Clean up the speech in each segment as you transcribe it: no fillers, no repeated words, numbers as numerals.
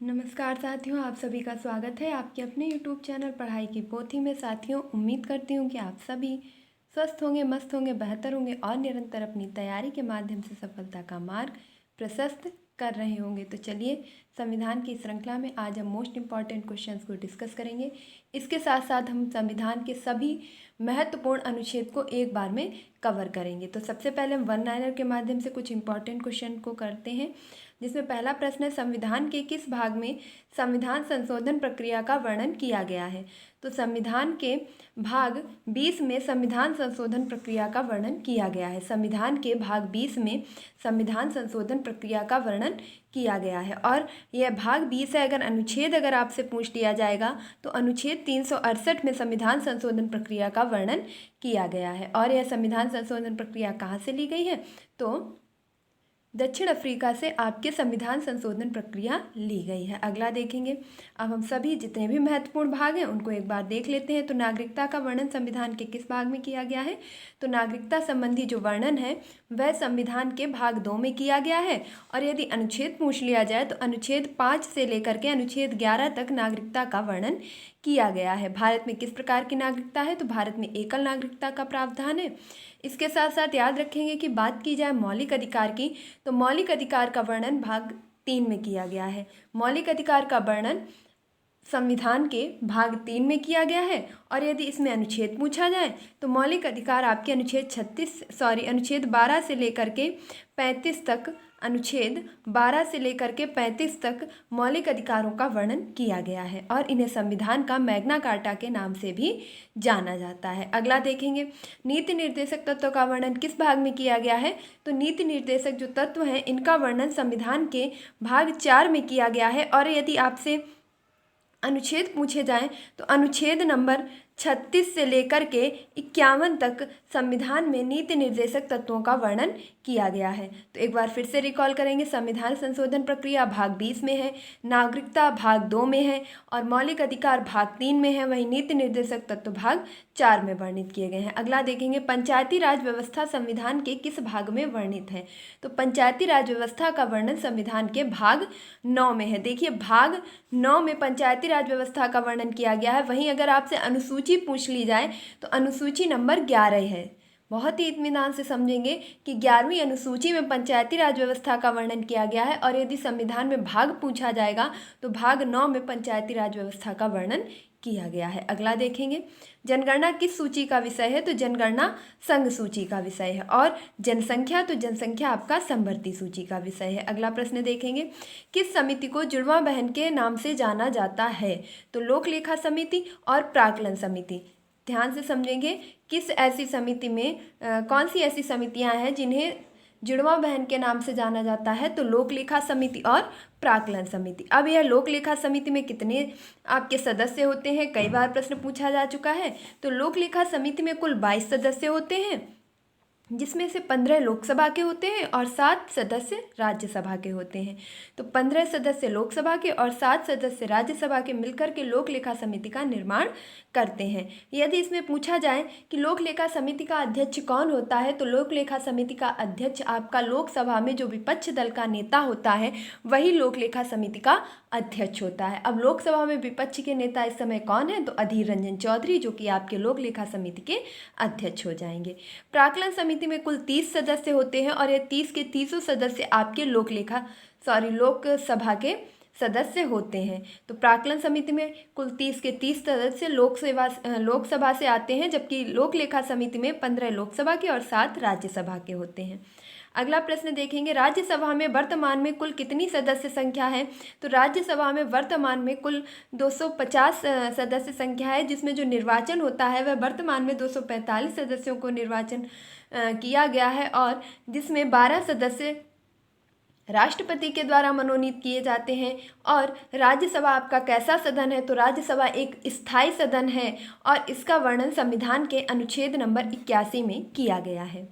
नमस्कार साथियों, आप सभी का स्वागत है आपके अपने यूट्यूब चैनल पढ़ाई की पोथी में। साथियों, उम्मीद करती हूँ कि आप सभी स्वस्थ होंगे, मस्त होंगे, बेहतर होंगे और निरंतर अपनी तैयारी के माध्यम से सफलता का मार्ग प्रशस्त कर रहे होंगे। तो चलिए, संविधान की श्रृंखला में आज हम मोस्ट इम्पॉर्टेंट क्वेश्चंस को डिस्कस करेंगे। इसके साथ साथ हम संविधान के सभी महत्वपूर्ण अनुच्छेद को एक बार में कवर करेंगे। तो सबसे पहले हम वन लाइनर के माध्यम से कुछ इंपॉर्टेंट क्वेश्चन को करते हैं, जिसमें पहला प्रश्न है, संविधान के किस भाग में संविधान संशोधन प्रक्रिया का वर्णन किया गया है। तो संविधान के भाग 20 में संविधान संशोधन प्रक्रिया का वर्णन किया गया है। संविधान के भाग 20 में संविधान संशोधन प्रक्रिया का वर्णन किया गया है और यह भाग 20 है। अगर अनुच्छेद आपसे पूछ लिया जाएगा तो अनुच्छेद 368 में संविधान संशोधन प्रक्रिया का वर्णन किया गया है। और यह संविधान संशोधन प्रक्रिया कहाँ से ली गई है? तो दक्षिण अफ्रीका से आपके संविधान संशोधन प्रक्रिया ली गई है। अगला देखेंगे, अब हम सभी जितने भी महत्वपूर्ण भाग हैं उनको एक बार देख लेते हैं। तो नागरिकता का वर्णन संविधान के किस भाग में किया गया है? तो नागरिकता संबंधी जो वर्णन है वह संविधान के भाग 2 में किया गया है। और यदि अनुच्छेद पूछ लिया जाए तो अनुच्छेद 5 से लेकर के अनुच्छेद 11 तक नागरिकता का वर्णन किया गया है। भारत में किस प्रकार की नागरिकता है? तो भारत में एकल नागरिकता का प्रावधान है। इसके साथ साथ याद रखेंगे कि बात की जाए मौलिक अधिकार की, तो मौलिक अधिकार का वर्णन भाग 3 में किया गया है। मौलिक अधिकार का वर्णन संविधान के भाग 3 में किया गया है। और यदि इसमें अनुच्छेद पूछा जाए तो मौलिक अधिकार आपके अनुच्छेद 12 से लेकर के 35 तक, अनुच्छेद 12 से लेकर के 35 तक मौलिक अधिकारों का वर्णन किया गया है और इन्हें संविधान का मैग्ना कार्टा के नाम से भी जाना जाता है। अगला देखेंगे, नीति निर्देशक तत्वों का वर्णन किस भाग में किया गया है? तो नीति निर्देशक जो तत्व हैं इनका वर्णन संविधान के भाग 4 में किया गया है। और यदि आपसे अनुच्छेद पूछे जाएं तो अनुच्छेद नंबर 36 से लेकर के 51 तक संविधान में नीति निर्देशक तत्वों का वर्णन किया गया है। तो एक बार फिर से रिकॉल करेंगे, संविधान संशोधन प्रक्रिया भाग 20 में है, नागरिकता भाग 2 में है और मौलिक अधिकार भाग 3 में है। वहीं नीति निर्देशक तत्व भाग 4 में वर्णित किए गए हैं। अगला देखेंगे, पंचायती राज व्यवस्था संविधान के किस भाग में वर्णित है? तो पंचायती राज व्यवस्था का वर्णन संविधान के भाग 9 में है। देखिए, भाग 9 में पंचायती राज व्यवस्था का वर्णन किया गया है। वहीं अगर आपसे अनुसूची पूछ ली जाए तो अनुसूची नंबर 11 है। बहुत ही इत्मीनान से समझेंगे कि 11वीं अनुसूची में पंचायती राज व्यवस्था का वर्णन किया गया है। और यदि संविधान में भाग पूछा जाएगा तो भाग 9 में पंचायती राज व्यवस्था का वर्णन किया गया है। अगला देखेंगे, जनगणना किस सूची का विषय है? तो जनगणना संघ सूची का विषय है। और जनसंख्या, तो जनसंख्या आपका समवर्ती सूची का विषय है। अगला प्रश्न देखेंगे, किस समिति को जुड़वा बहन के नाम से जाना जाता है? तो लोक लेखा समिति और प्राक्कलन समिति। ध्यान से समझेंगे, किस ऐसी समिति में कौन सी ऐसी समितियां हैं जिन्हें जुड़वा बहन के नाम से जाना जाता है? तो लोक लेखा समिति और प्राक्कलन समिति। अब यह लोक लेखा समिति में कितने आपके सदस्य होते हैं? कई बार प्रश्न पूछा जा चुका है। तो लोक लेखा समिति में कुल 22 सदस्य होते हैं, जिसमें से 15 लोकसभा के होते हैं और 7 सदस्य राज्यसभा के होते हैं। तो 15 सदस्य लोकसभा के और 7 सदस्य राज्यसभा के मिलकर के लोक लेखा समिति का निर्माण करते हैं। यदि इसमें पूछा जाए कि लोक लेखा समिति का अध्यक्ष कौन होता है? तो लोक लेखा समिति का अध्यक्ष आपका लोकसभा में जो विपक्ष दल का नेता होता है वही लोक लेखा समिति का अध्यक्ष होता है। अब लोकसभा में विपक्ष के नेता इस समय कौन है? तो अधीर रंजन चौधरी, जो कि आपके लोक लेखा समिति के अध्यक्ष हो जाएंगे। प्राक्कलन समिति में कुल 30 सदस्य होते हैं और ये 30 के 30 सदस्य आपके लोकसभा के सदस्य होते हैं। तो प्राक्कलन समिति में कुल 30 के 30 सदस्य लोकसभा से आते हैं, जबकि लोक लेखा समिति में 15 लोकसभा के और 7 राज्यसभा के होते हैं। अगला प्रश्न देखेंगे, राज्यसभा में वर्तमान में कुल कितनी सदस्य संख्या है? तो राज्यसभा में वर्तमान में कुल 250 सदस्य संख्या है, जिसमें जो निर्वाचन होता है वह वर्तमान में 245 सदस्यों को निर्वाचन किया गया है और जिसमें 12 सदस्य राष्ट्रपति के द्वारा मनोनीत किए जाते हैं। और राज्यसभा आपका कैसा सदन है? तो राज्यसभा एक स्थायी सदन है और इसका वर्णन संविधान के अनुच्छेद नंबर 81 में किया गया है।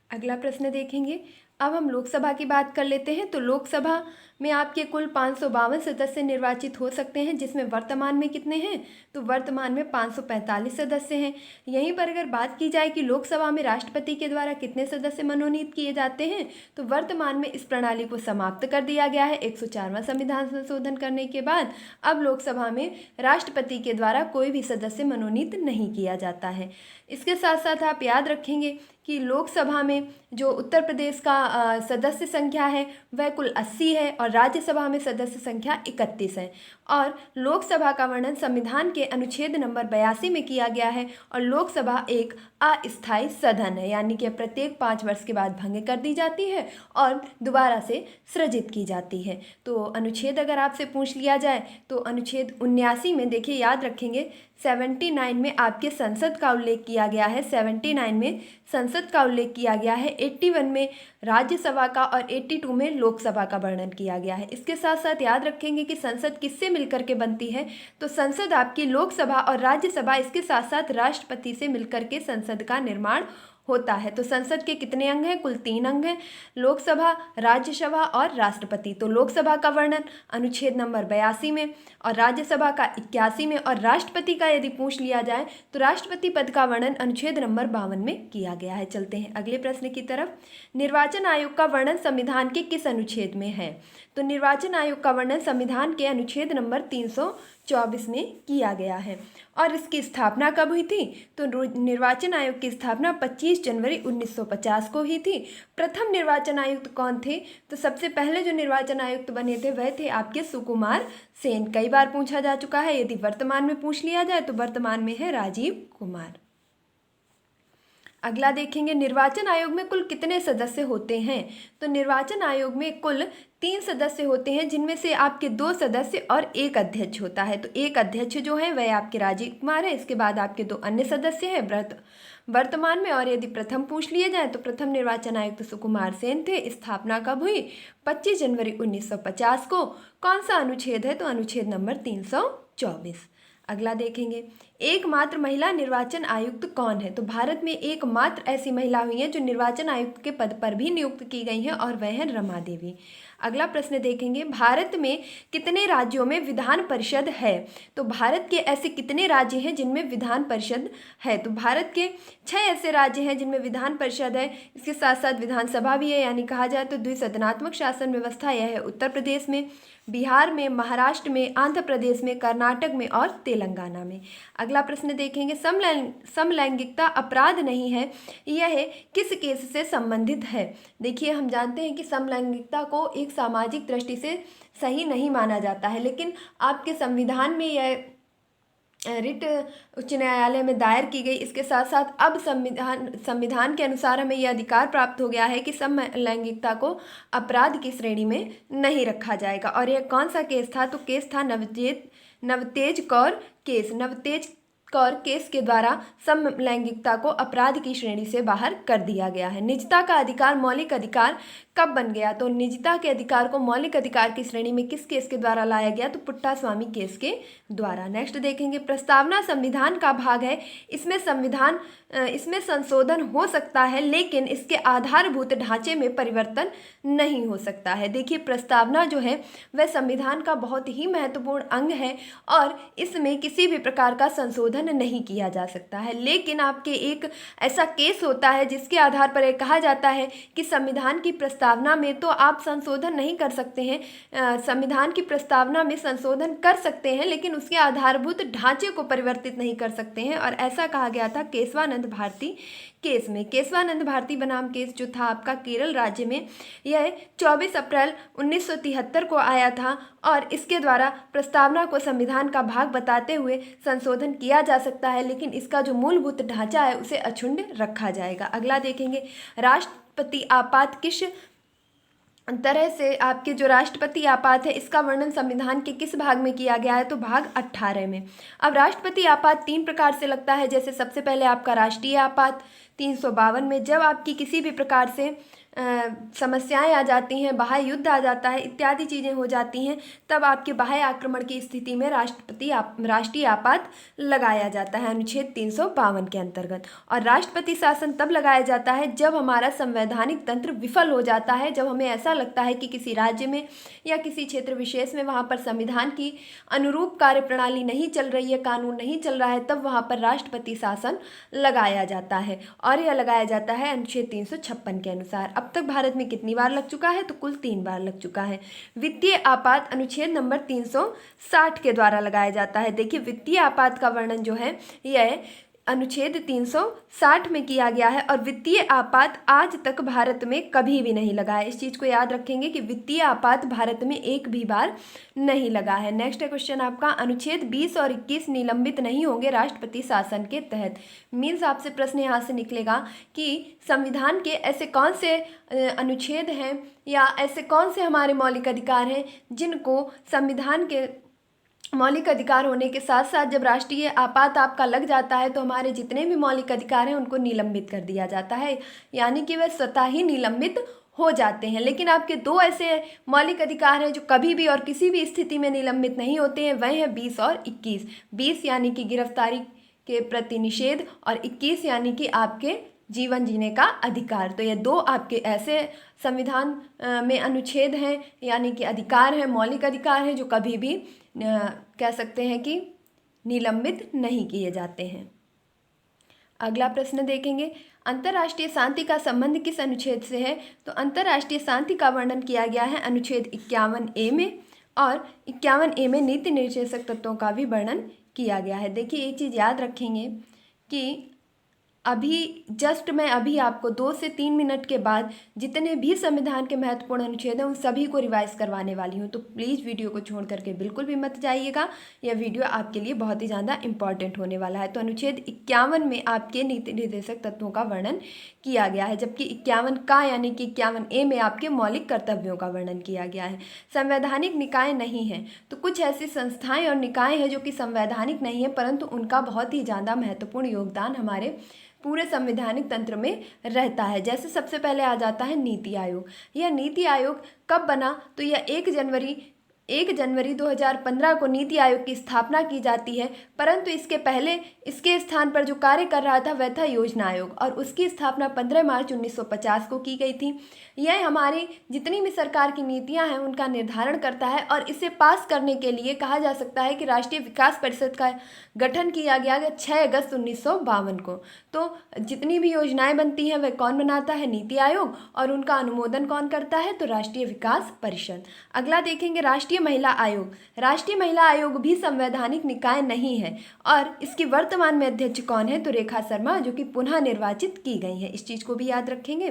अगला प्रश्न देखेंगे, अब हम लोकसभा की बात कर लेते हैं। तो लोकसभा में आपके कुल 552 सदस्य निर्वाचित हो सकते हैं, जिसमें वर्तमान में कितने हैं, तो वर्तमान में 545 सदस्य हैं। यहीं पर अगर बात की जाए कि लोकसभा में राष्ट्रपति के द्वारा कितने सदस्य मनोनीत किए जाते हैं, तो वर्तमान में इस प्रणाली को समाप्त कर दिया गया है 104वां संविधान संशोधन करने के बाद। अब लोकसभा में राष्ट्रपति के द्वारा कोई भी सदस्य मनोनीत नहीं किया जाता है। इसके साथ साथ आप याद रखेंगे कि लोकसभा में जो उत्तर प्रदेश का सदस्य संख्या है वह कुल 80 है और राज्यसभा में सदस्य संख्या 31 है। और लोकसभा का वर्णन संविधान के अनुच्छेद नंबर 82 में किया गया है और लोकसभा एक अस्थायी सदन है, यानी कि प्रत्येक 5 वर्ष के बाद भंग कर दी जाती है और दोबारा से सृजित की जाती है। तो अनुच्छेद अगर आपसे पूछ लिया जाए तो अनुच्छेद 79 में देखिए, याद रखेंगे 79 में आपके संसद का उल्लेख किया गया है, 79 में संसद का उल्लेख किया गया है, 81 में राज्यसभा का और 82 में लोकसभा का वर्णन किया गया है। इसके साथ साथ याद रखेंगे कि संसद किससे मिलकर के बनती है, तो संसद आपकी लोकसभा और राज्यसभा, इसके साथ साथ राष्ट्रपति से मिलकर के संसद का निर्माण होता है। तो संसद के कितने अंग हैं, कुल 3 अंग हैं, लोकसभा, राज्यसभा और राष्ट्रपति। तो लोकसभा का वर्णन अनुच्छेद नंबर 82 में और राज्यसभा का 81 में और राष्ट्रपति का यदि पूछ लिया जाए तो राष्ट्रपति पद का वर्णन अनुच्छेद नंबर 52 में किया गया है। चलते हैं अगले प्रश्न की तरफ। निर्वाचन आयोग का वर्णन संविधान के किस अनुच्छेद में है, तो निर्वाचन आयोग का वर्णन संविधान के अनुच्छेद नंबर 324 में किया गया है। और इसकी स्थापना कब हुई थी, तो निर्वाचन आयोग की स्थापना 25 जनवरी 1950 को हुई थी। प्रथम निर्वाचन आयुक्त कौन थे, तो सबसे पहले जो निर्वाचन आयुक्त बने थे वह थे आपके सुकुमार सेन। कई बार पूछा जा चुका है, यदि वर्तमान में पूछ लिया जाए तो वर्तमान में है राजीव कुमार। अगला देखेंगे, निर्वाचन आयोग में कुल कितने सदस्य होते हैं, तो निर्वाचन आयोग में कुल 3 सदस्य होते हैं, जिनमें से आपके 2 सदस्य और 1 अध्यक्ष होता है। तो 1 अध्यक्ष जो है वह आपके राजीव कुमार है, इसके बाद आपके 2 अन्य सदस्य हैं वर्तमान में। और यदि प्रथम पूछ लिए जाए तो प्रथम निर्वाचन आयुक्त सुकुमार सेन थे। स्थापना कब हुई, 25 जनवरी 1950 को। कौन सा अनुच्छेद है, तो अनुच्छेद नंबर 324। अगला देखेंगे, एकमात्र महिला निर्वाचन आयुक्त कौन है, तो भारत में एकमात्र ऐसी महिला हुई है जो निर्वाचन आयुक्त के पद पर भी नियुक्त की गई हैं और वह है रमा देवी। अगला प्रश्न देखेंगे, भारत में कितने राज्यों में विधान परिषद है, तो भारत के ऐसे कितने राज्य हैं जिनमें विधान परिषद है, तो भारत के 6 ऐसे राज्य हैं जिनमें विधान परिषद है। इसके साथ साथ विधानसभा भी है, यानी कहा जाए तो द्विसदनात्मक शासन व्यवस्था यह है उत्तर प्रदेश में, बिहार में, महाराष्ट्र में, आंध्र प्रदेश में, कर्नाटक में और तेलंगाना में। अगला प्रश्न देखेंगे, समलैंगिकता अपराध नहीं है, यह किस केस से संबंधित है। देखिए, हम जानते हैं कि समलैंगिकता को एक सामाजिक दृष्टि से सही नहीं माना जाता है, लेकिन आपके संविधान में यह रिट उच्च न्यायालय में दायर की गई। इसके साथ साथ अब संविधान के अनुसार हमें यह अधिकार प्राप्त हो गया है कि समलैंगिकता को अपराध की श्रेणी में नहीं रखा जाएगा। और यह कौन सा केस था, तो केस था नवतेज कौर केस के द्वारा समलैंगिकता को अपराध की श्रेणी से बाहर कर दिया गया है। निजता का अधिकार मौलिक अधिकार कब बन गया, तो निजता के अधिकार को मौलिक अधिकार की श्रेणी में किस केस के द्वारा लाया गया, तो पुट्टास्वामी केस के द्वारा। नेक्स्ट देखेंगे, प्रस्तावना संविधान का भाग है, इसमें संशोधन हो सकता है लेकिन इसके आधारभूत ढांचे में परिवर्तन नहीं हो सकता है। देखिए, प्रस्तावना जो है वह संविधान का बहुत ही महत्वपूर्ण अंग है और इसमें किसी भी प्रकार का संशोधन नहीं किया जा सकता है, लेकिन आपके एक ऐसा केस होता है जिसके आधार पर यह कहा जाता है कि संविधान की प्रस्तावना में तो आप संशोधन नहीं कर सकते हैं, संविधान की प्रस्तावना में संशोधन कर सकते हैं लेकिन उसके आधारभूत ढांचे को परिवर्तित नहीं कर सकते हैं। और ऐसा कहा गया था केशवानंद भारती केस में। केशवानंद भारती बनाम केस जो था आपका केरल राज्य में, यह 24 अप्रैल 1973 को आया था और इसके द्वारा प्रस्तावना को संविधान का भाग बताते हुए संशोधन किया जा सकता है, लेकिन इसका जो मूलभूत ढांचा है उसे अक्षुण्ण रखा जाएगा। अगला देखेंगे, राष्ट्रपति आपात किस तरह से आपके जो राष्ट्रपति आपात है इसका वर्णन संविधान के किस भाग में किया गया है, तो भाग 18 में। अब राष्ट्रपति आपात 3 प्रकार से लगता है, जैसे सबसे पहले आपका राष्ट्रीय आपात 352 में, जब आपकी किसी भी प्रकार से समस्याएं आ जाती हैं, बाह्य युद्ध आ जाता है, इत्यादि चीज़ें हो जाती हैं, तब आपके बाह्य आक्रमण की स्थिति में राष्ट्रीय आपात लगाया जाता है अनुच्छेद 352 के अंतर्गत। और राष्ट्रपति शासन तब लगाया जाता है जब हमारा संवैधानिक तंत्र विफल हो जाता है, जब हमें ऐसा लगता है कि किसी राज्य में या किसी क्षेत्र विशेष में वहाँ पर संविधान की अनुरूप कार्यप्रणाली नहीं चल रही है, कानून नहीं चल रहा है, तब वहाँ पर राष्ट्रपति शासन लगाया जाता है। और यह लगाया जाता है अनुच्छेद 356 के अनुसार। अब तक भारत में कितनी बार लग चुका है? तो कुल 3 बार लग चुका है। वित्तीय आपात अनुच्छेद नंबर 360 के द्वारा लगाया जाता है। देखिए, वित्तीय आपात का वर्णन जो है यह अनुच्छेद 360 में किया गया है, और वित्तीय आपात आज तक भारत में कभी भी नहीं लगा है। इस चीज़ को याद रखेंगे कि वित्तीय आपात भारत में एक भी बार नहीं लगा है। नेक्स्ट क्वेश्चन आपका, अनुच्छेद 20 और 21 निलंबित नहीं होंगे राष्ट्रपति शासन के तहत। मीन्स आपसे प्रश्न यहाँ से निकलेगा कि संविधान के ऐसे कौन से अनुच्छेद हैं या ऐसे कौन से हमारे मौलिक अधिकार हैं जिनको संविधान के मौलिक अधिकार होने के साथ साथ जब राष्ट्रीय आपात आपका लग जाता है तो हमारे जितने भी मौलिक अधिकार हैं उनको निलंबित कर दिया जाता है, यानी कि वे स्वतः ही निलंबित हो जाते हैं। लेकिन आपके 2 ऐसे मौलिक अधिकार हैं जो कभी भी और किसी भी स्थिति में निलंबित नहीं होते हैं, वह हैं 20 और 21। 20 यानी कि गिरफ्तारी के प्रति निषेध, और 21 यानी कि आपके जीवन जीने का अधिकार। तो ये 2 आपके ऐसे संविधान में अनुच्छेद हैं, यानी कि अधिकार हैं, मौलिक अधिकार हैं, जो कभी भी कह सकते हैं कि निलंबित नहीं किए जाते हैं। अगला प्रश्न देखेंगे, अंतर्राष्ट्रीय शांति का संबंध किस अनुच्छेद से है? तो अंतर्राष्ट्रीय शांति का वर्णन किया गया है अनुच्छेद 51A में, और 51A में नीति निर्देशक तत्वों का भी वर्णन किया गया है। देखिए, एक चीज़ याद रखेंगे कि मैं अभी आपको 2 से 3 मिनट के बाद जितने भी संविधान के महत्वपूर्ण अनुच्छेद हैं उन सभी को रिवाइज करवाने वाली हूँ, तो प्लीज़ वीडियो को छोड़ करके बिल्कुल भी मत जाइएगा। यह वीडियो आपके लिए बहुत ही ज़्यादा इंपॉर्टेंट होने वाला है। तो अनुच्छेद 51 में आपके नीति निर्देशक तत्वों का वर्णन किया गया है, जबकि 51 का यानी कि 51A में आपके मौलिक कर्तव्यों का वर्णन किया गया है। संवैधानिक निकाय नहीं है, तो कुछ ऐसी संस्थाएँ और निकाय हैं जो कि संवैधानिक नहीं है, परंतु उनका बहुत ही ज़्यादा महत्वपूर्ण योगदान हमारे पूरे संवैधानिक तंत्र में रहता है। जैसे सबसे पहले आ जाता है नीति आयोग। यह नीति आयोग कब बना? तो यह 1 जनवरी 2015 को नीति आयोग की स्थापना की जाती है, परंतु इसके पहले इसके स्थान पर जो कार्य कर रहा था वह था योजना आयोग, और उसकी स्थापना 15 मार्च 1950 को की गई थी। यह हमारी जितनी भी सरकार की नीतियां हैं उनका निर्धारण करता है, और इसे पास करने के लिए कहा जा सकता है कि राष्ट्रीय विकास परिषद का गठन किया गया 6 अगस्त 1952 को। तो जितनी भी योजनाएं बनती हैं वह कौन बनाता है? नीति आयोग, और उनका अनुमोदन कौन करता है? तो राष्ट्रीय विकास परिषद। अगला देखेंगे, राष्ट्रीय महिला आयोग। राष्ट्रीय महिला आयोग भी संवैधानिक निकाय नहीं है, और इसकी वर्तमान में अध्यक्ष कौन है? तो रेखा शर्मा, जो कि पुनः निर्वाचित की गई है। इस चीज़ को भी याद रखेंगे।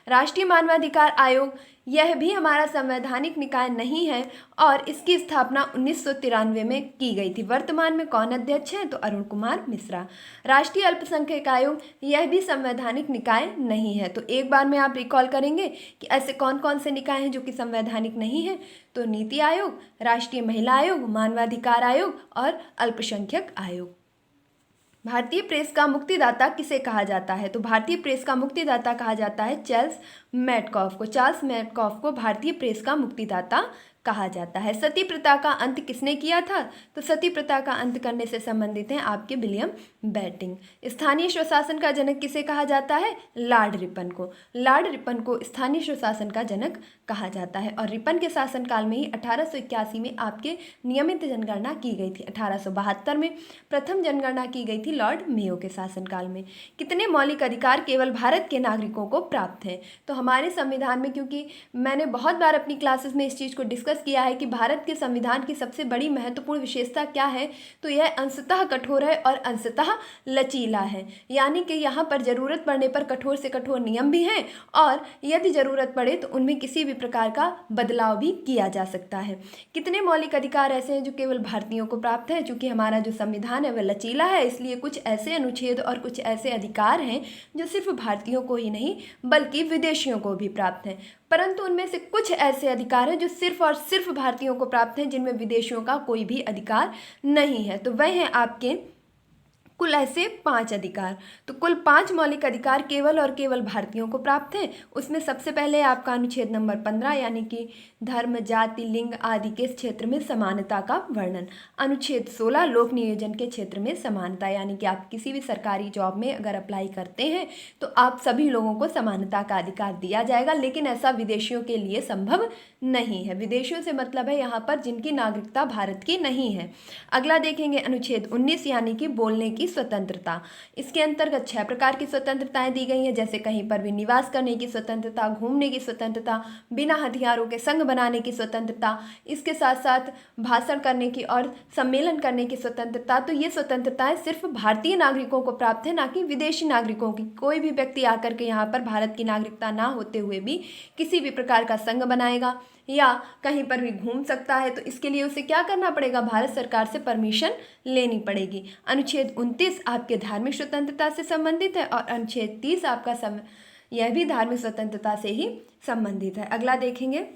राष्ट्रीय मानवाधिकार आयोग, यह भी हमारा संवैधानिक निकाय नहीं है, और इसकी स्थापना 1993 में की गई थी। वर्तमान में कौन अध्यक्ष हैं? तो अरुण कुमार मिश्रा। राष्ट्रीय अल्पसंख्यक आयोग, यह भी संवैधानिक निकाय नहीं है। तो एक बार में आप रिकॉल करेंगे कि ऐसे कौन कौन से निकाय हैं जो कि संवैधानिक नहीं है? तो नीति आयोग, राष्ट्रीय महिला आयोग, मानवाधिकार आयोग और अल्पसंख्यक आयोग। भारतीय प्रेस का मुक्तिदाता किसे कहा जाता है? तो भारतीय प्रेस का मुक्तिदाता कहा जाता है चार्ल्स मैडकॉफ को। चार्ल्स मैडकॉफ को भारतीय प्रेस का मुक्तिदाता कहा जाता है। सती प्रथा का अंत किसने किया था? तो सती प्रथा का अंत करने से संबंधित हैं आपके विलियम बेंटिंक। स्थानीय स्वशासन का जनक किसे कहा जाता है? लॉर्ड रिपन को। लॉर्ड रिपन को स्थानीय स्वशासन का जनक कहा जाता है, और रिपन के शासनकाल में ही 1881 में आपके नियमित जनगणना की गई थी। 1872 में प्रथम जनगणना की गई थी लॉर्ड मेयो के शासनकाल में। कितने मौलिक अधिकार केवल भारत के नागरिकों को प्राप्त हैं? तो हमारे संविधान में, क्योंकि मैंने बहुत बार अपनी क्लासेस में इस चीज़ को डिस्कस किया है कि भारत के संविधान की सबसे बड़ी महत्वपूर्ण विशेषता क्या है, तो यह अंशतः कठोर है और अंशतः लचीला है। यानी कि यहाँ पर ज़रूरत पड़ने पर कठोर से कठोर नियम भी हैं, और यदि ज़रूरत पड़े तो उनमें किसी भी प्रकार का बदलाव भी किया जा सकता है। कितने मौलिक अधिकार ऐसे हैं जो केवल भारतीयों को प्राप्त है? चूँकि हमारा जो संविधान है वह लचीला है, इसलिए कुछ ऐसे अनुच्छेद और कुछ ऐसे अधिकार हैं जो सिर्फ भारतीयों को ही नहीं बल्कि विदेशियों को भी प्राप्त हैं। परंतु उनमें से कुछ ऐसे अधिकार हैं जो सिर्फ और सिर्फ भारतीयों को प्राप्त हैं, जिनमें विदेशियों का कोई भी अधिकार नहीं है। तो वह हैं आपके कुल ऐसे 5 अधिकार। तो कुल 5 मौलिक अधिकार केवल और केवल भारतीयों को प्राप्त हैं। उसमें सबसे पहले आपका अनुच्छेद नंबर 15 यानी कि धर्म, जाति, लिंग आदि के क्षेत्र में समानता का वर्णन। अनुच्छेद 16 लोक नियोजन के क्षेत्र में समानता, यानी कि आप किसी भी सरकारी जॉब में अगर अप्लाई करते हैं तो आप सभी लोगों को समानता का अधिकार दिया जाएगा, लेकिन ऐसा विदेशियों के लिए संभव नहीं है। विदेशियों से मतलब है यहाँ पर जिनकी नागरिकता भारत की नहीं है। अगला देखेंगे अनुच्छेद 19 यानी कि बोलने की स्वतंत्रता। इसके अंतर्गत 6 प्रकार की स्वतंत्रताएं दी गई हैं, जैसे कहीं पर भी निवास करने की स्वतंत्रता, घूमने की स्वतंत्रता, बिना हथियारों के संघ बनाने की स्वतंत्रता, इसके साथ साथ भाषण करने की और सम्मेलन करने की स्वतंत्रता। तो ये स्वतंत्रताएं सिर्फ भारतीय नागरिकों को प्राप्त है, ना कि विदेशी नागरिकों की। कोई भी व्यक्ति आकर के यहाँ पर भारत की नागरिकता ना होते हुए भी किसी भी प्रकार का संघ बनाएगा या कहीं पर भी घूम सकता है, तो इसके लिए उसे क्या करना पड़ेगा, भारत सरकार से परमिशन लेनी पड़ेगी। अनुच्छेद 29 आपके धार्मिक स्वतंत्रता से संबंधित है और अनुच्छेद 30 आपका यह भी धार्मिक स्वतंत्रता से ही संबंधित है। अगला देखेंगे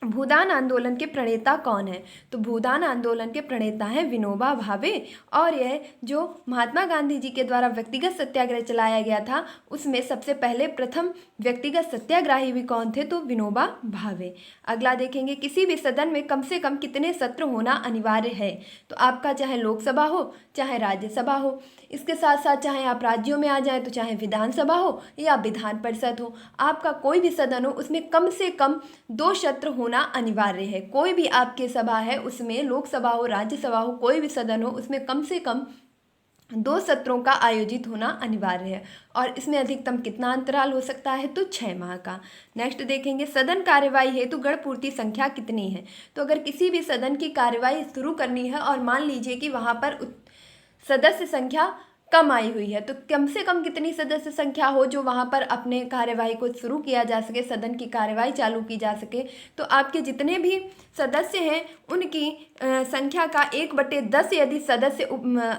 भूदान आंदोलन के प्रणेता कौन है। तो भूदान आंदोलन के प्रणेता हैं विनोबा भावे, और यह जो महात्मा गांधी जी के द्वारा व्यक्तिगत सत्याग्रह चलाया गया था उसमें सबसे पहले प्रथम व्यक्तिगत सत्याग्रही भी कौन थे, तो विनोबा भावे। अगला देखेंगे किसी भी सदन में कम से कम कितने सत्र होना अनिवार्य है। तो आपका चाहे लोकसभा हो चाहे राज्यसभा हो, इसके साथ साथ चाहे आप राज्यों में आ जाएं तो चाहे विधानसभा हो या विधान परिषद हो, आपका कोई भी सदन हो उसमें कम से कम 2 सत्र होना अनिवार्य है। कोई भी आपके सभा है उसमें लोकसभा हो राज्यसभा हो कोई भी सदन हो उसमें कम से कम 2 सत्रों का आयोजित होना अनिवार्य है, और इसमें अधिकतम कितना अंतराल हो सकता है, तो 6 माह का। नेक्स्ट देखेंगे सदन कार्यवाही हेतु गणपूर्ति संख्या कितनी है। तो अगर किसी भी सदन की कार्यवाही शुरू करनी है और मान लीजिए कि वहाँ पर सदस्य संख्या कम आई हुई है, तो कम से कम कितनी सदस्य संख्या हो जो वहाँ पर अपने कार्यवाही को शुरू किया जा सके, सदन की कार्यवाही चालू की जा सके। तो आपके जितने भी सदस्य हैं उनकी संख्या का 1/10 यदि सदस्य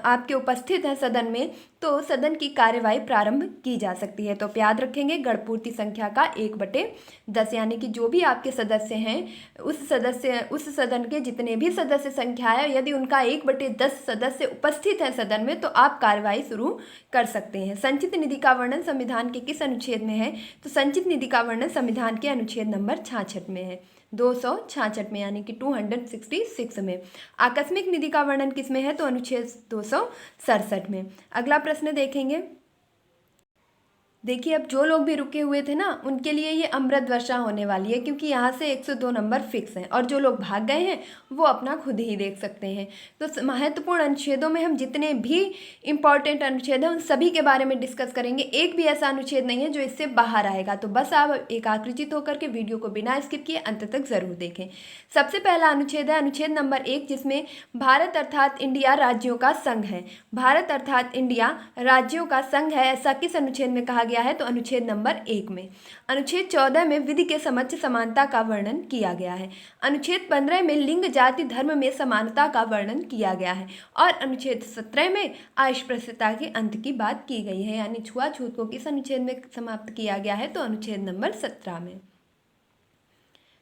आपके उपस्थित हैं सदन में, तो सदन की कार्यवाही प्रारंभ की जा सकती है। तो याद रखेंगे गणपूर्ति संख्या का 1/10, यानी कि जो भी आपके सदस्य हैं उस सदन के जितने भी सदस्य संख्या है, यदि उनका 1/10 सदस्य उपस्थित है सदन में, तो आप कार्यवाही शुरू कर सकते हैं। संचित निधि का वर्णन संविधान के किस अनुच्छेद में है। तो संचित निधि का वर्णन संविधान के अनुच्छेद नंबर 66 में है, 266 में, यानी कि 266 में। आकस्मिक निधि का वर्णन किस में है, तो अनुच्छेद 267 में। अगला प्रश्न देखेंगे। देखिए अब जो लोग भी रुके हुए थे ना उनके लिए ये अमृत वर्षा होने वाली है, क्योंकि यहाँ से 102 नंबर फिक्स हैं, और जो लोग भाग गए हैं वो अपना खुद ही देख सकते हैं। तो महत्वपूर्ण अनुच्छेदों में हम जितने भी इम्पॉर्टेंट अनुच्छेद हैं उन सभी के बारे में डिस्कस करेंगे। एक भी ऐसा अनुच्छेद नहीं है जो इससे बाहर आएगा। तो बस आप एकाग्रचित होकर के वीडियो को बिना स्किप किए अंत तक जरूर देखें। सबसे पहला अनुच्छेद है अनुच्छेद नंबर 1, जिसमें भारत अर्थात इंडिया राज्यों का संघ है। भारत अर्थात इंडिया राज्यों का संघ है, ऐसा किस अनुच्छेद में कहा गया है, तो अनुच्छेद नंबर 1 में। अनुच्छेद 14 में विधि के समक्ष समानता का वर्णन किया गया है। अनुच्छेद 15 में लिंग, जाति, धर्म में समानता का वर्णन किया गया है, और अनुच्छेद 17 में अस्पृश्यता के अंत की बात की गई है, यानी छुआछूत को किस अनुच्छेद में समाप्त किया गया है, तो अनुच्छेद नंबर 17 में।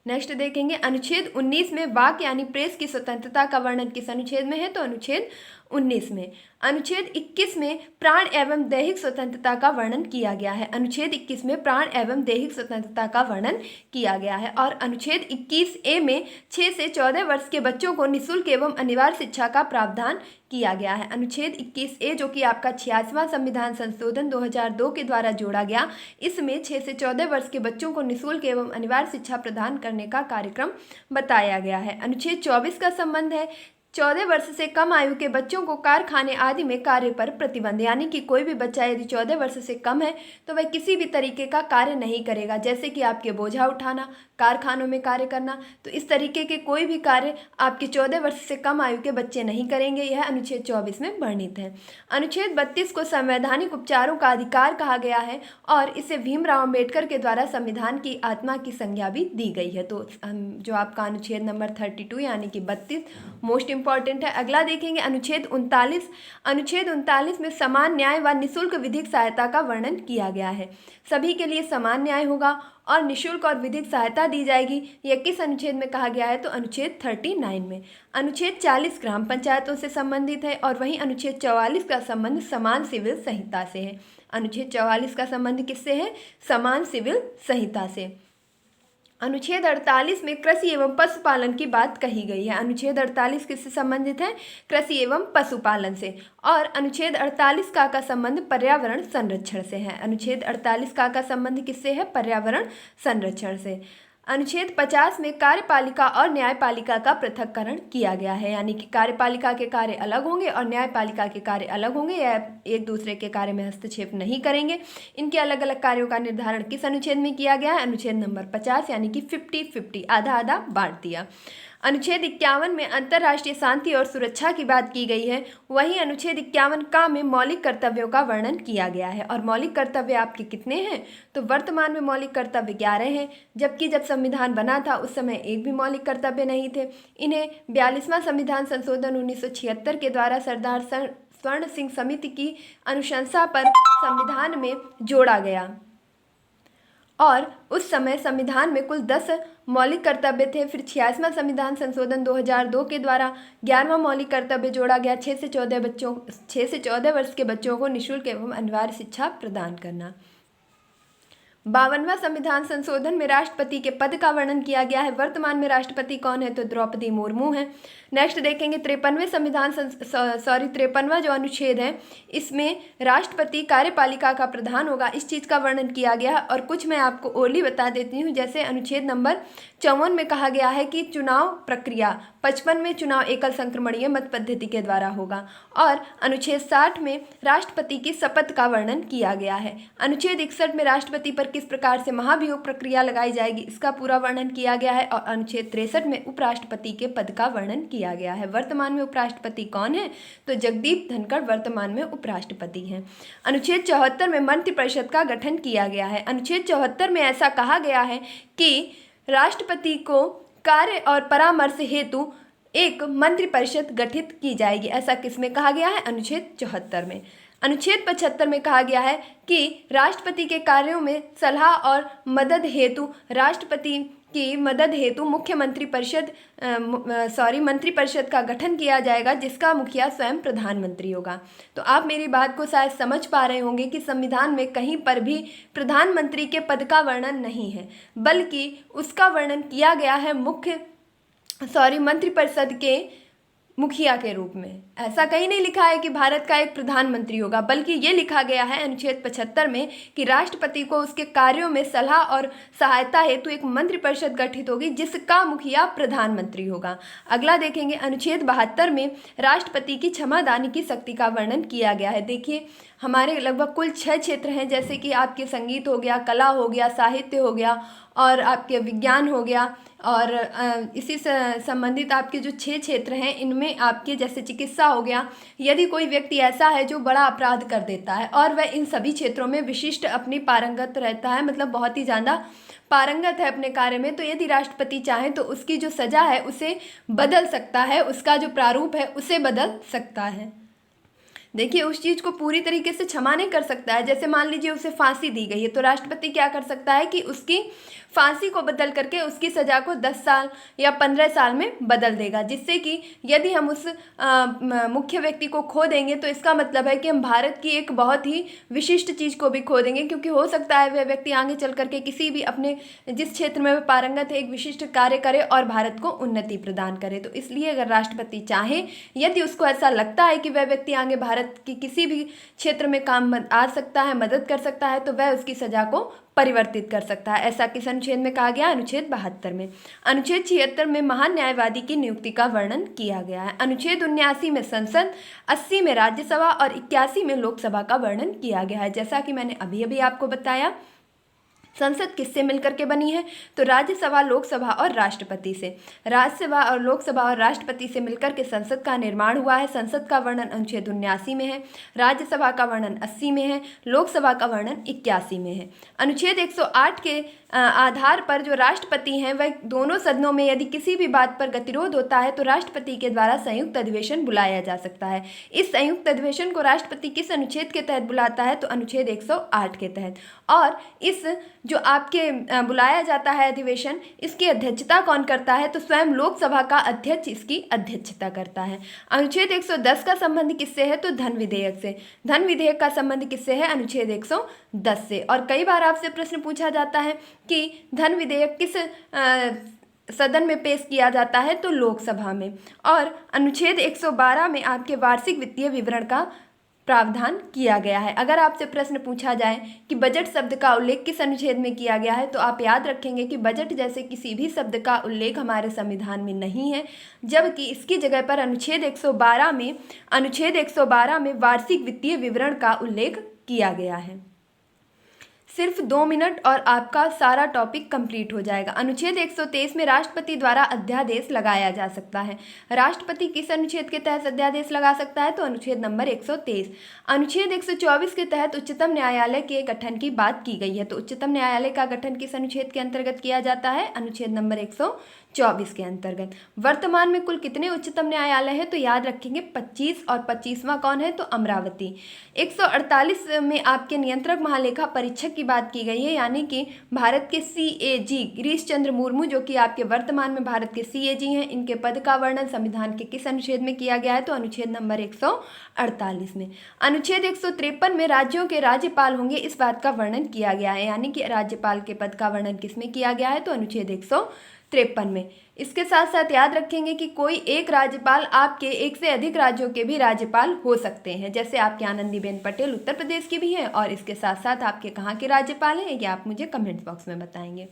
नेक्स्ट देखेंगे अनुच्छेद 19 में वाक यानी प्रेस की स्वतंत्रता का वर्णन किस अनुच्छेद में है, तो अनुच्छेद 19 में। अनुच्छेद 21 में प्राण एवं दैहिक स्वतंत्रता का वर्णन किया गया है। अनुच्छेद 21 में प्राण एवं दैहिक स्वतंत्रता का वर्णन किया गया है, और अनुच्छेद 21A में 6 से 14 वर्ष के बच्चों को निःशुल्क एवं अनिवार्य शिक्षा का प्रावधान किया गया है। अनुच्छेद 21A जो कि आपका 86वां संविधान संशोधन 2002 के द्वारा जोड़ा गया, इसमें 6 से 14 वर्ष के बच्चों को निःशुल्क एवं अनिवार्य शिक्षा प्रदान करने का कार्यक्रम बताया गया है। अनुच्छेद 24 का संबंध है 14 वर्ष से कम आयु के बच्चों को कारखाने आदि में कार्य पर प्रतिबंध, यानी कि कोई भी बच्चा यदि 14 वर्ष से कम है तो वह किसी भी तरीके का कार्य नहीं करेगा, जैसे कि आपके बोझा उठाना, कारखानों में कार्य करना। तो इस तरीके के कोई भी कार्य आपके 14 वर्ष से कम आयु के बच्चे नहीं करेंगे। यह अनुच्छेद 24 में वर्णित है। अनुच्छेद 32 को संवैधानिक उपचारों का अधिकार कहा गया है, और इसे भीमराव अम्बेडकर के द्वारा संविधान की आत्मा की संज्ञा भी दी गई है। तो जो आपका अनुच्छेद नंबर 32 यानी कि 32 मोस्ट इंपॉर्टेंट है। अगला देखेंगे अनुच्छेद 39। अनुच्छेद 39 में समान न्याय व निःशुल्क विधिक सहायता का वर्णन किया गया है। सभी के लिए समान न्याय होगा और निःशुल्क और विधिक सहायता दी जाएगी। यह किस अनुच्छेद में कहा गया है? तो अनुच्छेद 39 में। अनुच्छेद 40 ग्राम पंचायतों से संबंधित है और वहीं अनुच्छेद 44 का संबंध समान सिविल संहिता से है। अनुच्छेद 44 का संबंध किससे है? समान सिविल संहिता से। अनुच्छेद 48 में कृषि एवं पशुपालन की बात कही गई है। अनुच्छेद 48 किससे संबंधित है? कृषि एवं पशुपालन से। और अनुच्छेद 48 का संबंध पर्यावरण संरक्षण से है। अनुच्छेद 48 का संबंध किससे है? पर्यावरण संरक्षण से। अनुच्छेद 50 में कार्यपालिका और न्यायपालिका का पृथक्करण किया गया है, यानी कि कार्यपालिका के कार्य अलग होंगे और न्यायपालिका के कार्य अलग होंगे, या एक दूसरे के कार्य में हस्तक्षेप नहीं करेंगे। इनके अलग अलग कार्यों का निर्धारण किस अनुच्छेद में किया गया है? अनुच्छेद नंबर 50, यानी कि 50-50, आधा आधा बांट दिया। अनुच्छेद 51 में अंतर्राष्ट्रीय शांति और सुरक्षा की बात की गई है। वहीं अनुच्छेद 51 का में मौलिक कर्तव्यों का वर्णन किया गया है। और मौलिक कर्तव्य आपके कितने हैं? तो वर्तमान में मौलिक कर्तव्य 11 हैं, जबकि जब संविधान बना था उस समय एक भी मौलिक कर्तव्य नहीं थे। इन्हें 42वां संविधान संशोधन 1976 के द्वारा सरदार स्वर्ण सिंह समिति की अनुशंसा पर संविधान में जोड़ा गया और उस समय संविधान में कुल 10 मौलिक कर्तव्य थे। फिर 86वां संविधान संशोधन 2002 के द्वारा 11वां मौलिक कर्तव्य जोड़ा गया, 6 से 14 वर्ष के बच्चों को निःशुल्क एवं अनिवार्य शिक्षा प्रदान करना। 52वां संविधान संशोधन में राष्ट्रपति के पद का वर्णन किया गया है। वर्तमान में राष्ट्रपति कौन है? तो द्रौपदी मुर्मू है। नेक्स्ट देखेंगे 53वां जो अनुच्छेद है, इसमें राष्ट्रपति कार्यपालिका का प्रधान होगा, इस चीज़ का वर्णन किया गया है। और कुछ मैं आपको ओरली बता देती हूँ, जैसे अनुच्छेद नंबर 54 में कहा गया है कि चुनाव प्रक्रिया 55 में चुनाव एकल संक्रमणीय मत पद्धति के द्वारा होगा। और अनुच्छेद 60 में राष्ट्रपति की शपथ का वर्णन किया गया है। अनुच्छेद 61 में राष्ट्रपति पर किस प्रकार से महाभियोग प्रक्रिया लगाई जाएगी, इसका पूरा वर्णन किया गया है। और अनुच्छेद 63 में उपराष्ट्रपति के पद का वर्णन किया गया है। वर्तमान में उपराष्ट्रपति कौन है? तो जगदीप धनखड़ वर्तमान में उपराष्ट्रपति हैं। अनुच्छेद 74 में मंत्रिपरिषद का गठन किया गया है। अनुच्छेद 74 में ऐसा कहा गया है कि राष्ट्रपति को कार्य और परामर्श हेतु एक मंत्रिपरिषद गठित की जाएगी। ऐसा किसमें कहा गया है? अनुच्छेद 74 में। अनुच्छेद 75 में कहा गया है कि राष्ट्रपति के कार्यों में सलाह और मदद हेतु राष्ट्रपति की मदद हेतु मंत्रिपरिषद का गठन किया जाएगा, जिसका मुखिया स्वयं प्रधानमंत्री होगा। तो आप मेरी बात को शायद समझ पा रहे होंगे कि संविधान में कहीं पर भी प्रधानमंत्री के पद का वर्णन नहीं है, बल्कि उसका वर्णन किया गया है मंत्रिपरिषद के मुखिया के रूप में। ऐसा कहीं नहीं लिखा है कि भारत का एक प्रधानमंत्री होगा, बल्कि ये लिखा गया है अनुच्छेद 75 में कि राष्ट्रपति को उसके कार्यों में सलाह और सहायता हेतु एक मंत्रिपरिषद गठित होगी, जिसका मुखिया प्रधानमंत्री होगा। अगला देखेंगे अनुच्छेद 72 में राष्ट्रपति की क्षमादानी की शक्ति का वर्णन किया गया है। देखिए हमारे लगभग कुल 6 क्षेत्र हैं, जैसे कि आपके संगीत हो गया, कला हो गया, साहित्य हो गया और आपके विज्ञान हो गया, और इसी से संबंधित आपके जो 6 क्षेत्र हैं, इनमें आपके जैसे चिकित्सा हो गया। यदि कोई व्यक्ति ऐसा है जो बड़ा अपराध कर देता है और वह इन सभी क्षेत्रों में विशिष्ट अपनी पारंगत रहता है, मतलब बहुत ही ज़्यादा पारंगत है अपने कार्य में, तो यदि राष्ट्रपति चाहे तो उसकी जो सज़ा है उसे बदल सकता है, उसका जो प्रारूप है उसे बदल सकता है। देखिए उस चीज़ को पूरी तरीके से क्षमा नहीं कर सकता है। जैसे मान लीजिए उसे फांसी दी गई है, तो राष्ट्रपति क्या कर सकता है कि उसकी फांसी को बदल करके उसकी सज़ा को 10 साल या 15 साल में बदल देगा, जिससे कि यदि हम उस मुख्य व्यक्ति को खो देंगे तो इसका मतलब है कि हम भारत की एक बहुत ही विशिष्ट चीज़ को भी खो देंगे, क्योंकि हो सकता है वह व्यक्ति आगे चल करके किसी भी अपने जिस क्षेत्र में वह पारंगत है एक विशिष्ट कार्य करे और भारत को उन्नति प्रदान करे। तो इसलिए अगर राष्ट्रपति चाहे, यदि उसको ऐसा लगता है कि वह व्यक्ति आगे भारत की किसी भी क्षेत्र में काम आ सकता है, मदद कर सकता है, तो वह उसकी सज़ा को परिवर्तित कर सकता है। ऐसा किस अनुच्छेद में कहा गया? अनुच्छेद 72 में। अनुच्छेद 76 में महान न्यायवादी की नियुक्ति का वर्णन किया गया है। अनुच्छेद 79 में संसद, 80 में राज्यसभा और 81 में लोकसभा का वर्णन किया गया है। जैसा कि मैंने अभी अभी आपको बताया, संसद किससे मिलकर के बनी है? तो राज्यसभा, लोकसभा और राष्ट्रपति से। राज्यसभा और लोकसभा और राष्ट्रपति से मिलकर के संसद का निर्माण हुआ है। संसद का वर्णन अनुच्छेद 79 में है, राज्यसभा का वर्णन 80 में है, लोकसभा का वर्णन 81 में है। अनुच्छेद 108 के आधार पर जो राष्ट्रपति हैं वह दोनों सदनों में यदि किसी भी बात पर गतिरोध होता है तो राष्ट्रपति के द्वारा संयुक्त अधिवेशन बुलाया जा सकता है। इस संयुक्त अधिवेशन को राष्ट्रपति किस अनुच्छेद के तहत बुलाता है? तो अनुच्छेद 108 के तहत। और इस जो आपके बुलाया जाता है अधिवेशन, इसकी अध्यक्षता कौन करता है? तो स्वयं लोकसभा का अध्यक्ष इसकी अध्यक्षता करता है। अनुच्छेद 110 का संबंध किससे है? तो धन विधेयक से। धन विधेयक का संबंध किससे है? अनुच्छेद 110 से। और कई बार आपसे प्रश्न पूछा जाता है कि धन विधेयक किस सदन में पेश किया जाता है? तो लोकसभा में। और अनुच्छेद 112 में आपके वार्षिक वित्तीय विवरण का प्रावधान किया गया है। अगर आपसे प्रश्न पूछा जाए कि बजट शब्द का उल्लेख किस अनुच्छेद में किया गया है, तो आप याद रखेंगे कि बजट जैसे किसी भी शब्द का उल्लेख हमारे संविधान में नहीं है, जबकि इसकी जगह पर अनुच्छेद 112 में वार्षिक वित्तीय विवरण का उल्लेख किया गया है। सिर्फ 2 मिनट और आपका सारा टॉपिक कंप्लीट हो जाएगा। अनुच्छेद 123 में राष्ट्रपति द्वारा अध्यादेश लगाया जा सकता है। राष्ट्रपति किस अनुच्छेद के तहत अध्यादेश लगा सकता है? तो अनुच्छेद नंबर 123। अनुच्छेद 124 के तहत उच्चतम न्यायालय के गठन की बात की गई है। तो उच्चतम न्यायालय का गठन किस अनुच्छेद के अंतर्गत किया जाता है? अनुच्छेद नंबर 124 के अंतर्गत। वर्तमान में कुल कितने उच्चतम न्यायालय है? तो याद रखेंगे 25, और 25वां कौन है? तो अमरावती। 148 में आपके नियंत्रक महालेखा परीक्षक की बात की गई है, यानी कि भारत के CAG गिरीश चंद्र मुर्मू, जो कि आपके वर्तमान में भारत के CAG हैं, इनके पद का वर्णन संविधान के किस अनुच्छेद में किया गया है? तो अनुच्छेद नंबर 148 में। अनुच्छेद 153 में राज्यों के राज्यपाल होंगे, इस बात का वर्णन किया गया है, यानी कि राज्यपाल के पद का वर्णन किसमें किया गया है? तो अनुच्छेद 153 में। इसके साथ साथ याद रखेंगे कि कोई एक राज्यपाल आपके एक से अधिक राज्यों के भी राज्यपाल हो सकते हैं, जैसे आपके आनंदीबेन पटेल उत्तर प्रदेश की भी हैं, और इसके साथ साथ आपके कहाँ के राज्यपाल हैं ये आप मुझे कमेंट बॉक्स में बताएंगे।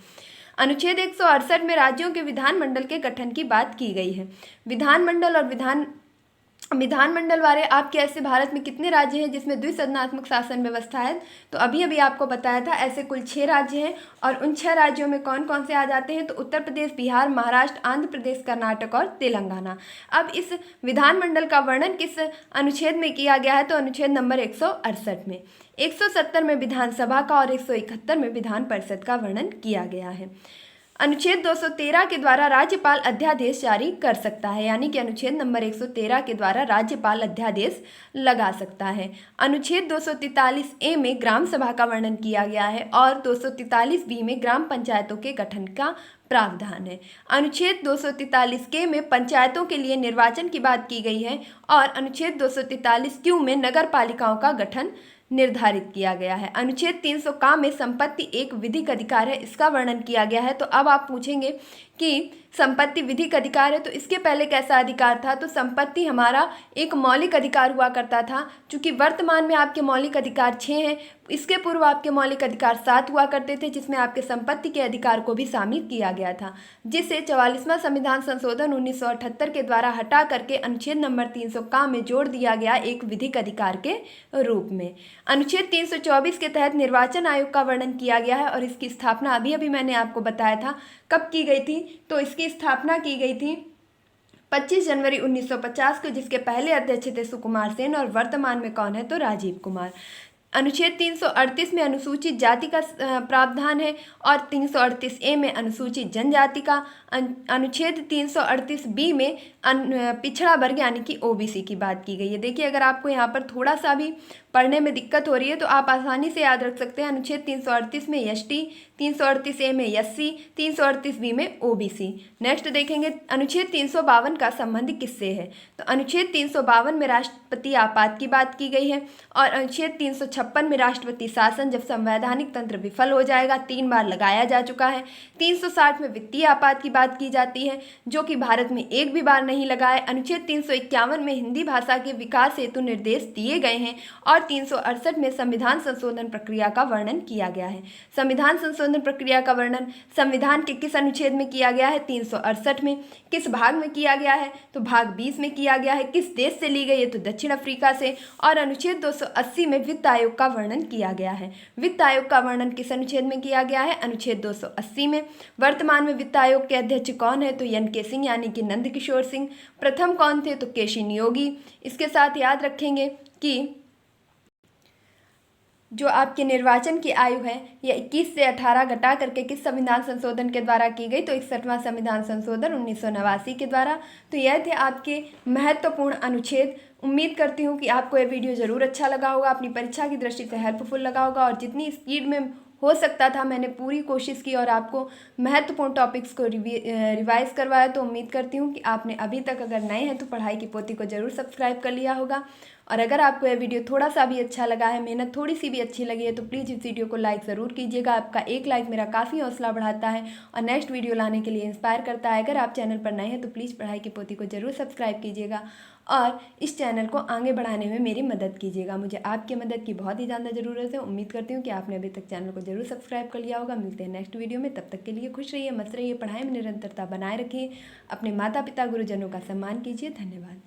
अनुच्छेद 168 में राज्यों के विधानमंडल के गठन की बात की गई है। विधानमंडल और विधानमंडल वाले आपके ऐसे भारत में कितने राज्य हैं जिसमें द्विसदनात्मक शासन व्यवस्था है? तो अभी अभी आपको बताया था, ऐसे कुल 6 राज्य हैं, और उन 6 राज्यों में कौन कौन से आ जाते हैं? तो उत्तर प्रदेश, बिहार, महाराष्ट्र, आंध्र प्रदेश, कर्नाटक और तेलंगाना। अब इस विधानमंडल का वर्णन किस अनुच्छेद में किया गया है? तो अनुच्छेद नंबर 168 में। 170 में विधानसभा का और 171 में विधान परिषद का वर्णन किया गया है। अनुच्छेद 213 के द्वारा राज्यपाल अध्यादेश जारी कर सकता है, यानी कि अनुच्छेद नंबर 113 के द्वारा राज्यपाल अध्यादेश लगा सकता है। अनुच्छेद 243A में ग्राम सभा का वर्णन किया गया है, और 243B में ग्राम पंचायतों के गठन का प्रावधान है। अनुच्छेद 243K में पंचायतों के लिए निर्वाचन की बात की गई है, और अनुच्छेद 243Q में नगर पालिकाओं का गठन निर्धारित किया गया है। अनुच्छेद 300 का में संपत्ति एक विधिक अधिकार है, इसका वर्णन किया गया है। तो अब आप पूछेंगे कि संपत्ति विधिक अधिकार है, तो इसके पहले कैसा अधिकार था? तो संपत्ति हमारा एक मौलिक अधिकार हुआ करता था। चूंकि वर्तमान में आपके मौलिक अधिकार 6 हैं, इसके पूर्व आपके मौलिक अधिकार 7 हुआ करते थे, जिसमें आपके संपत्ति के अधिकार को भी शामिल किया गया था, जिसे 44वां संविधान संशोधन 1978 के द्वारा हटा करके अनुच्छेद नंबर 300 का में जोड़ दिया गया एक विधिक अधिकार के रूप में। अनुच्छेद 324 के तहत निर्वाचन आयोग का वर्णन किया गया है, और इसकी स्थापना अभी अभी मैंने आपको बताया था कब की गई थी। तो इसकी स्थापना की गई थी 25 जनवरी 1950 को, जिसके पहले अध्यक्ष थे सुकुमार सेन, और वर्तमान में कौन है? तो राजीव कुमार। अनुच्छेद 338 में अनुसूचित जाति का प्रावधान है, और 338A में अनुसूचित जनजाति का। अनुच्छेद 338B में पिछड़ा वर्ग यानी कि OBC की बात की गई है। देखिए, अगर आपको यहाँ पर थोड़ा सा भी पढ़ने में दिक्कत हो रही है तो आप आसानी से याद रख सकते हैं। अनुच्छेद 338 में ST, 338A में SC, 338B में OBC। नेक्स्ट देखेंगे अनुच्छेद 352 का संबंध किससे है? तो अनुच्छेद 352 में राष्ट्रपति आपात की बात की गई है, और अनुच्छेद 356 में राष्ट्रपति शासन जब संवैधानिक तंत्र विफल हो जाएगा 3 बार लगाया जा चुका है। 360 में वित्तीय आपात की बात की जाती है, जो कि भारत में एक भी बार नहीं लगा है। अनुच्छेद 351 में हिंदी भाषा के विकास हेतु निर्देश दिए गए हैं, और 368 में संविधान संशोधन प्रक्रिया का वर्णन किया गया है। संविधान संशोधन प्रक्रिया का वर्णन संविधान के किस अनुच्छेद में किया गया है? 368 में। किस भाग में किया गया है? तो भाग 20 में किया गया है। किस देश से ली गई है? तो दक्षिण अफ्रीका से। और अनुच्छेद 280 में वित्त आयोग का वर्णन किया गया है। वित्त आयोग का वर्णन किस अनुच्छेद में किया गया है? अनुच्छेद 280 में। वर्तमान में वित्त आयोग के अध्यक्ष कौन है? तो NK सिंह यानी कि नंद किशोर सिंह। प्रथम कौन थे? तो केशी नियोगी। इसके साथ याद रखेंगे कि जो आपके निर्वाचन की आयु है यह 21 से 18 घटा करके किस संविधान संशोधन के द्वारा की गई, तो 61वां संविधान संशोधन 1989 के द्वारा। तो यह थे आपके महत्वपूर्ण अनुच्छेद। उम्मीद करती हूँ कि आपको यह वीडियो ज़रूर अच्छा लगा होगा, अपनी परीक्षा की दृष्टि से हेल्पफुल लगा होगा, और जितनी स्पीड में हो सकता था मैंने पूरी कोशिश की और आपको महत्वपूर्ण टॉपिक्स को रिवाइज करवाया। तो उम्मीद करती हूँ कि आपने अभी तक अगर नए हैं तो पढ़ाई की पोथी को ज़रूर सब्सक्राइब कर लिया होगा। और अगर आपको यह वीडियो थोड़ा सा भी अच्छा लगा है, मेहनत थोड़ी सी भी अच्छी लगी है, तो प्लीज़ इस वीडियो को लाइक ज़रूर कीजिएगा। आपका एक लाइक मेरा काफ़ी हौसला बढ़ाता है और नेक्स्ट वीडियो लाने के लिए इंस्पायर करता है। अगर आप चैनल पर नए हैं तो प्लीज़ पढ़ाई की पोथी को ज़रूर सब्सक्राइब कीजिएगा और इस चैनल को आगे बढ़ाने में मेरी मदद कीजिएगा। मुझे आपकी मदद की बहुत ही ज़्यादा ज़रूरत है। उम्मीद करती हूँ कि आपने अभी तक चैनल को जरूर सब्सक्राइब कर लिया होगा। मिलते हैं नेक्स्ट वीडियो में, तब तक के लिए खुश रहिए, मस्त रहिए, पढ़ाई में निरंतरता बनाए रखिए, अपने माता पिता गुरुजनों का सम्मान कीजिए। धन्यवाद।